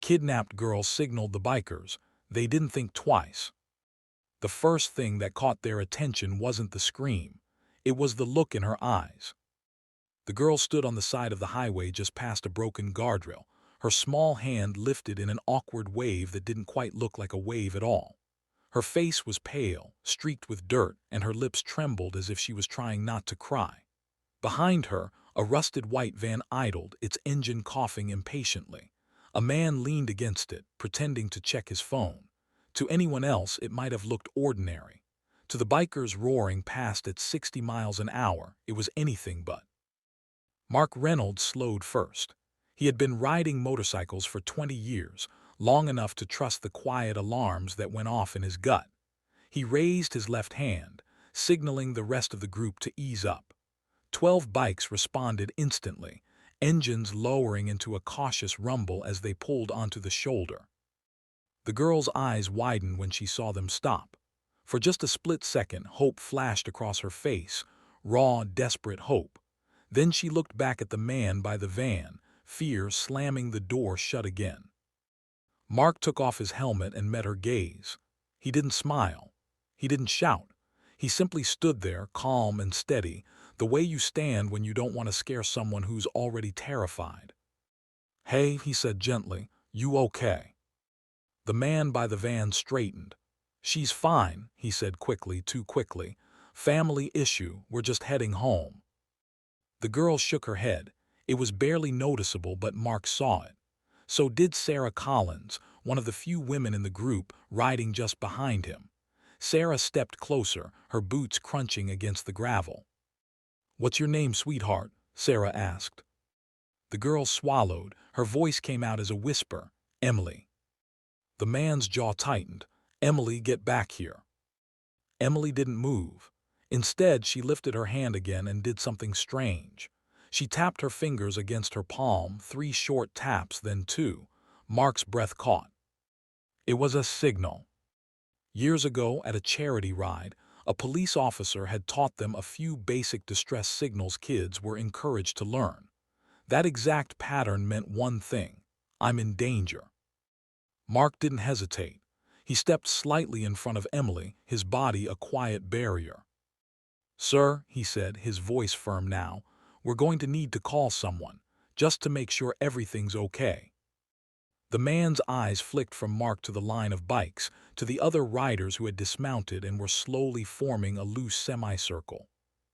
Kidnapped girl signaled the bikers. They didn't think twice. The first thing that caught their attention wasn't the scream. It was the look in her eyes. The girl stood on the side of the highway just past a broken guardrail, her small hand lifted in an awkward wave that didn't quite look like a wave at all. Her face was pale, streaked with dirt, and her lips trembled as if she was trying not to cry. Behind her, a rusted white van idled, its engine coughing impatiently. A man leaned against it, pretending to check his phone. To anyone else, it might have looked ordinary. To the bikers roaring past at 60 miles an hour, it was anything but. Mark Reynolds slowed first. He had been riding motorcycles for 20 years, long enough to trust the quiet alarms that went off in his gut. He raised his left hand, signaling the rest of the group to ease up. 12 bikes responded instantly, engines lowering into a cautious rumble as they pulled onto the shoulder. The girl's eyes widened when she saw them stop. For just a split second, hope flashed across her face, raw, desperate hope. Then she looked back at the man by the van, fear slamming the door shut again. Mark took off his helmet and met her gaze. He didn't smile. He didn't shout. He simply stood there, calm and steady, the way you stand when you don't want to scare someone who's already terrified. "Hey," he said gently, "you okay?" The man by the van straightened. "She's fine," he said quickly, too quickly. "Family issue, we're just heading home." The girl shook her head. It was barely noticeable, but Mark saw it. So did Sarah Collins, one of the few women in the group, riding just behind him. Sarah stepped closer, her boots crunching against the gravel. "What's your name, sweetheart?" Sarah asked. The girl swallowed. Her voice came out as a whisper. "Emily." The man's jaw tightened. "Emily, get back here." Emily didn't move. Instead, she lifted her hand again and did something strange. She tapped her fingers against her palm, 3 short taps, then 2. Mark's breath caught. It was a signal. Years ago, at a charity ride, a police officer had taught them a few basic distress signals kids were encouraged to learn. That exact pattern meant one thing: I'm in danger. Mark didn't hesitate. He stepped slightly in front of Emily, his body a quiet barrier. "Sir," he said, his voice firm now, "we're going to need to call someone, just to make sure everything's okay." The man's eyes flicked from Mark to the line of bikes, to the other riders who had dismounted and were slowly forming a loose semicircle.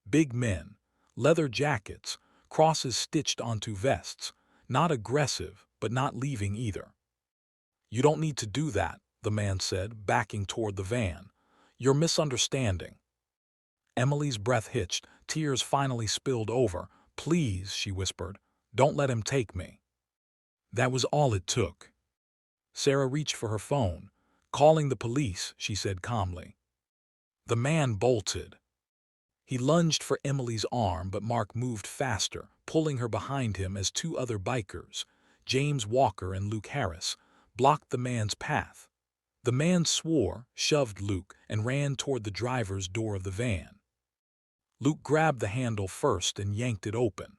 Big men, leather jackets, crosses stitched onto vests, not aggressive, but not leaving either. "You don't need to do that," the man said, backing toward the van. "You're misunderstanding." Emily's breath hitched, tears finally spilled over. "Please," she whispered, "don't let him take me." That was all it took. Sarah reached for her phone. "Calling the police," she said calmly. The man bolted. He lunged for Emily's arm, but Mark moved faster, pulling her behind him as 2 other bikers, James Walker and Luke Harris, blocked the man's path. The man swore, shoved Luke, and ran toward the driver's door of the van. Luke grabbed the handle first and yanked it open.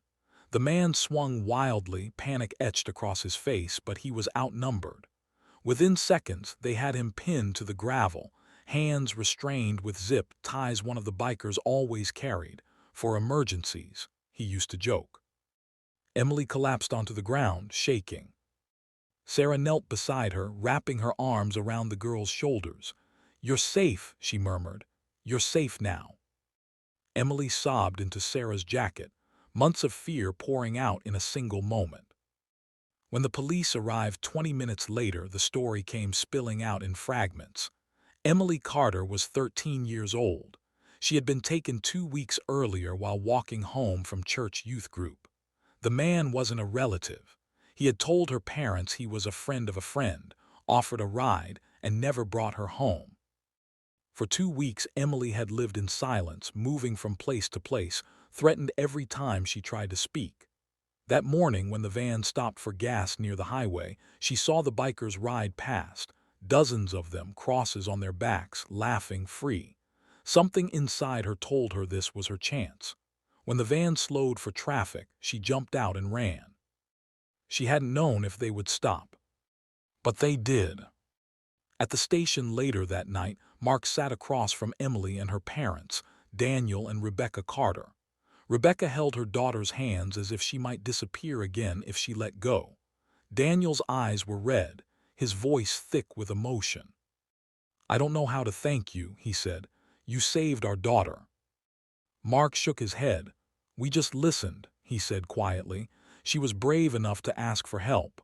The man swung wildly, panic etched across his face, but he was outnumbered. Within seconds, they had him pinned to the gravel, hands restrained with zip ties one of the bikers always carried, for emergencies, he used to joke. Emily collapsed onto the ground, shaking. Sarah knelt beside her, wrapping her arms around the girl's shoulders. "You're safe," she murmured. "You're safe now." Emily sobbed into Sarah's jacket, months of fear pouring out in a single moment. When the police arrived 20 minutes later, the story came spilling out in fragments. Emily Carter was 13 years old. She had been taken 2 weeks earlier while walking home from church youth group. The man wasn't a relative. He had told her parents he was a friend of a friend, offered a ride, and never brought her home. For 2 weeks, Emily had lived in silence, moving from place to place, threatened every time she tried to speak. That morning, when the van stopped for gas near the highway, she saw the bikers ride past, dozens of them, crosses on their backs, laughing free. Something inside her told her this was her chance. When the van slowed for traffic, she jumped out and ran. She hadn't known if they would stop. But they did. At the station later that night, Mark sat across from Emily and her parents, Daniel and Rebecca Carter. Rebecca held her daughter's hands as if she might disappear again if she let go. Daniel's eyes were red, his voice thick with emotion. "I don't know how to thank you," he said. "You saved our daughter." Mark shook his head. "We just listened," he said quietly. "She was brave enough to ask for help."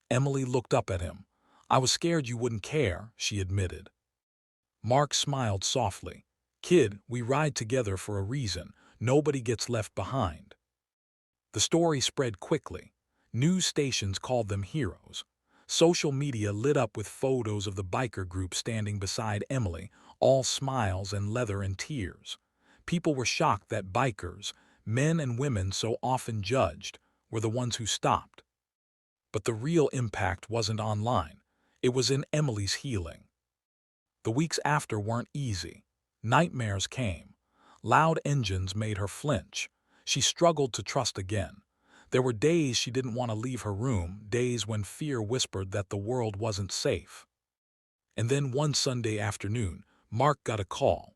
Emily looked up at him. "I was scared you wouldn't care," she admitted. Mark smiled softly. "Kid, we ride together for a reason. Nobody gets left behind." The story spread quickly. News stations called them heroes. Social media lit up with photos of the biker group standing beside Emily, all smiles and leather and tears. People were shocked that bikers, men and women so often judged, were the ones who stopped. But the real impact wasn't online. It was in Emily's healing. The weeks after weren't easy. Nightmares came. Loud engines made her flinch. She struggled to trust again. There were days she didn't want to leave her room, days when fear whispered that the world wasn't safe. And then one Sunday afternoon, Mark got a call.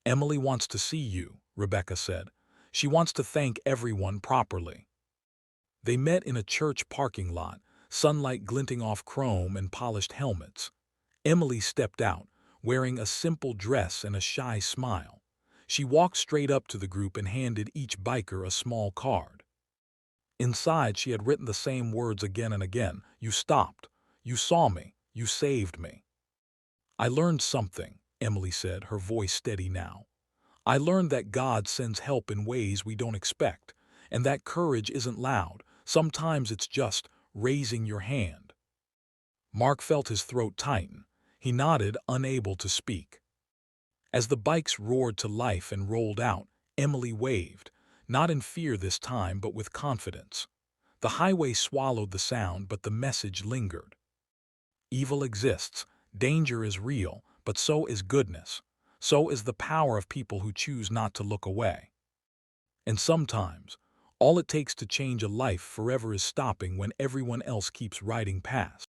"Emily wants to see you," Rebecca said. "She wants to thank everyone properly." They met in a church parking lot, sunlight glinting off chrome and polished helmets. Emily stepped out, wearing a simple dress and a shy smile. She walked straight up to the group and handed each biker a small card. Inside, she had written the same words again and again. "You stopped. You saw me. You saved me." "I learned something," Emily said, her voice steady now. "I learned that God sends help in ways we don't expect, and that courage isn't loud. Sometimes it's just raising your hand." Mark felt his throat tighten. He nodded, unable to speak. As the bikes roared to life and rolled out, Emily waved, not in fear this time but with confidence. The highway swallowed the sound, but the message lingered. Evil exists, danger is real, but so is goodness. So is the power of people who choose not to look away. And sometimes, all it takes to change a life forever is stopping when everyone else keeps riding past.